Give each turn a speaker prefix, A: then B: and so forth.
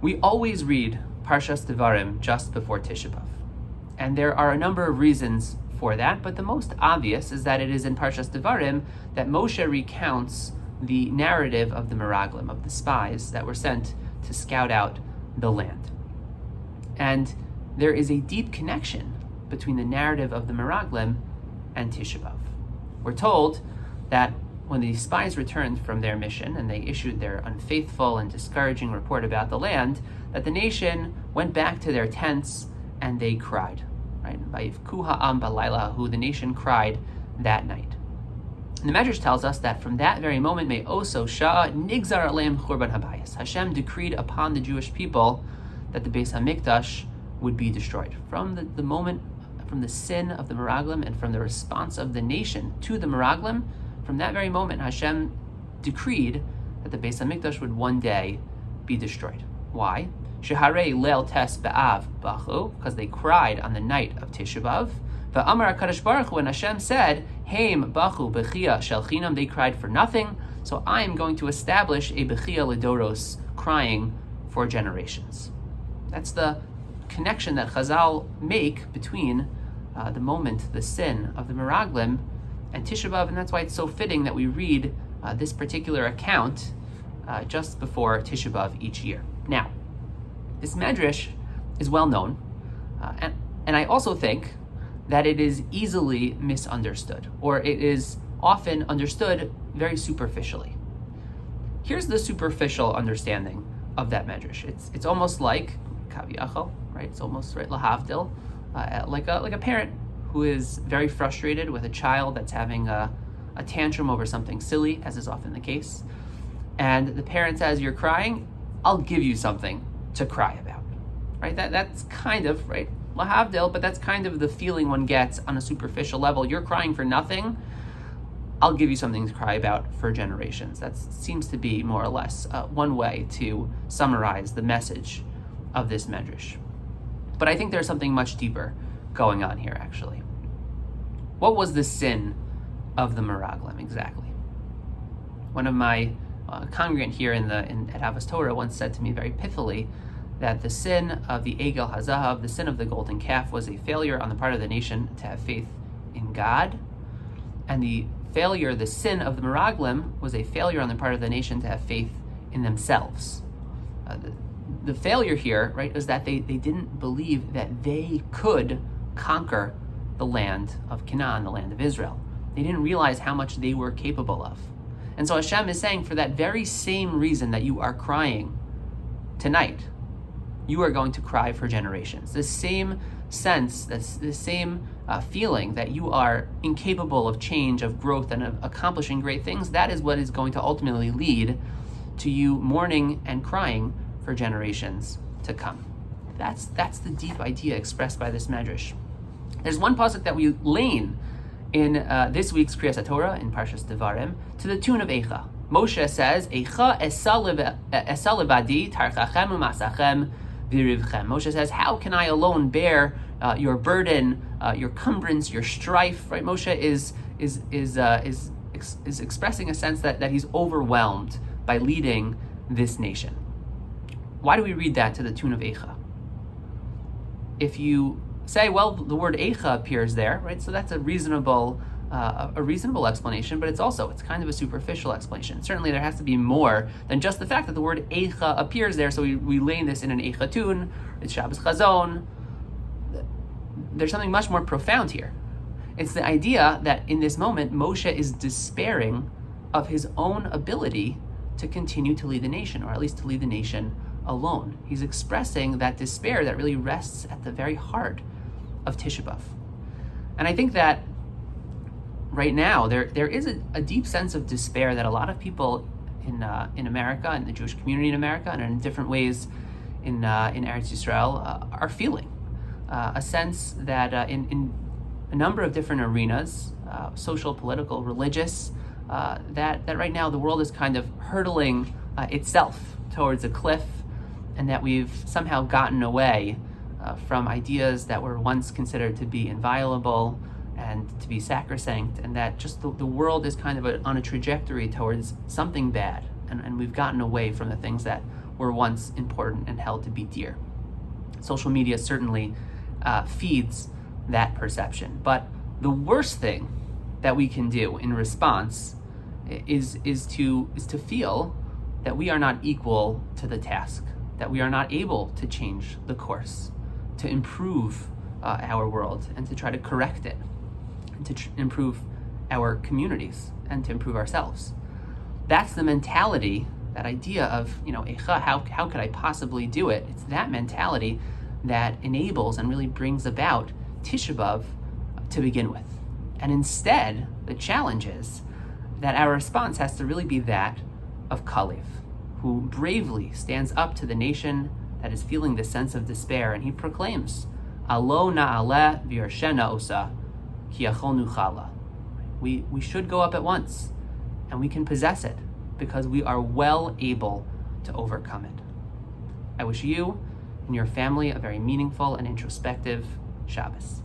A: We always read Parshas Devarim just before Tisha B'Av. And there are a number of reasons for that, but the most obvious is that it is in Parshas Devarim that Moshe recounts the narrative of the Meraglim, of the spies that were sent to scout out the land. And there is a deep connection between the narrative of the Meraglim and Tisha B'Av. We're told that when the spies returned from their mission and they issued their unfaithful and discouraging report about the land, that the nation went back to their tents and they cried, right? Vayivku ha'am balayla, who the nation cried that night. And the Medrash tells us that from that very moment, me'oso sha'a nigzar aleim churban habayis. Hashem decreed upon the Jewish people that the Beis Hamikdash would be destroyed. From the moment, from the sin of the Meraglim and from the response of the nation to the Meraglim, from that very moment, Hashem decreed that the Beis Hamikdash would one day be destroyed. Why? Sheharei leil tes be'av bachu, because they cried on the night of Tisha B'Av. Va'amar HaKadosh Baruch Hu, when Hashem said, Heim bachu bechia shel chinam, they cried for nothing, so I am going to establish a bechia ledoros, crying for generations. That's the connection that Chazal make between the moment, the sin of the Meraglim, and Tisha B'Av, and that's why it's so fitting that we read this particular account just before Tisha B'Av each year. Now, this Medrash is well known, and I also think that it is easily misunderstood, or it is often understood very superficially. Here's the superficial understanding of that Medrash. It's almost like Kaviyachal, right? It's almost right lahavdil, like a parent who is very frustrated with a child that's having a tantrum over something silly, as is often the case, and the parent says, "You're crying, I'll give you something to cry about," right? That's kind of, right, lahavdil, but that's kind of the feeling one gets on a superficial level. You're crying for nothing, I'll give you something to cry about for generations. That seems to be more or less one way to summarize the message of this Medrash. But I think there's something much deeper going on here, actually. What was the sin of the Meraglim exactly? One of my congregant here at Havas Torah once said to me very pithily that the sin of the Egel HaZahav, the sin of the golden calf, was a failure on the part of the nation to have faith in God, and the sin of the Meraglim was a failure on the part of the nation to have faith in themselves. The failure here, right, is that they didn't believe that they could conquer the land of Canaan, the land of Israel. They didn't realize how much they were capable of. And so Hashem is saying, for that very same reason that you are crying tonight, you are going to cry for generations. The same sense, the same feeling that you are incapable of change, of growth, and of accomplishing great things, that is what is going to ultimately lead to you mourning and crying for generations to come. That's the deep idea expressed by this Medrash. There's one pasuk that we lean in this week's Kriyas HaTorah in Parshas Devarim to the tune of Eicha. Moshe says, Eicha esa levadi tarchachem u'masachem v'rivchem. Moshe says, how can I alone bear your burden, your cumbrance, your strife? Right? Moshe is expressing a sense that he's overwhelmed by leading this nation. Why do we read that to the tune of Eicha? If you say, well, the word Eicha appears there, right? So that's a reasonable explanation, but it's kind of a superficial explanation. Certainly there has to be more than just the fact that the word Eicha appears there, so we lay this in an Eicha tune, it's Shabbos Chazon. There's something much more profound here. It's the idea that in this moment, Moshe is despairing of his own ability to continue to lead the nation, or at least to lead the nation alone. He's expressing that despair that really rests at the very heart of Tisha B'Av. And I think that right now there is a deep sense of despair that a lot of people in America, in the Jewish community in America, and in different ways in Eretz Yisrael are feeling. A sense that in a number of different arenas, social, political, religious, that right now the world is kind of hurtling itself towards a cliff, and that we've somehow gotten away from ideas that were once considered to be inviolable and to be sacrosanct, and that just the world is kind of on a trajectory towards something bad, and we've gotten away from the things that were once important and held to be dear. Social media certainly feeds that perception. But the worst thing that we can do in response is to feel that we are not equal to the task, that we are not able to change the course, to improve our world and to try to correct it, and to improve our communities and to improve ourselves. That's the mentality, that idea of, Eicha, how could I possibly do it? It's that mentality that enables and really brings about Tisha B'Av to begin with. And instead, the challenge is that our response has to really be that of Kalev, who bravely stands up to the nation that is feeling this sense of despair, and he proclaims, Alo na'aleh v'yarshena osa, ki acholnu chala. We should go up at once, and we can possess it, because we are well able to overcome it. I wish you and your family a very meaningful and introspective Shabbos.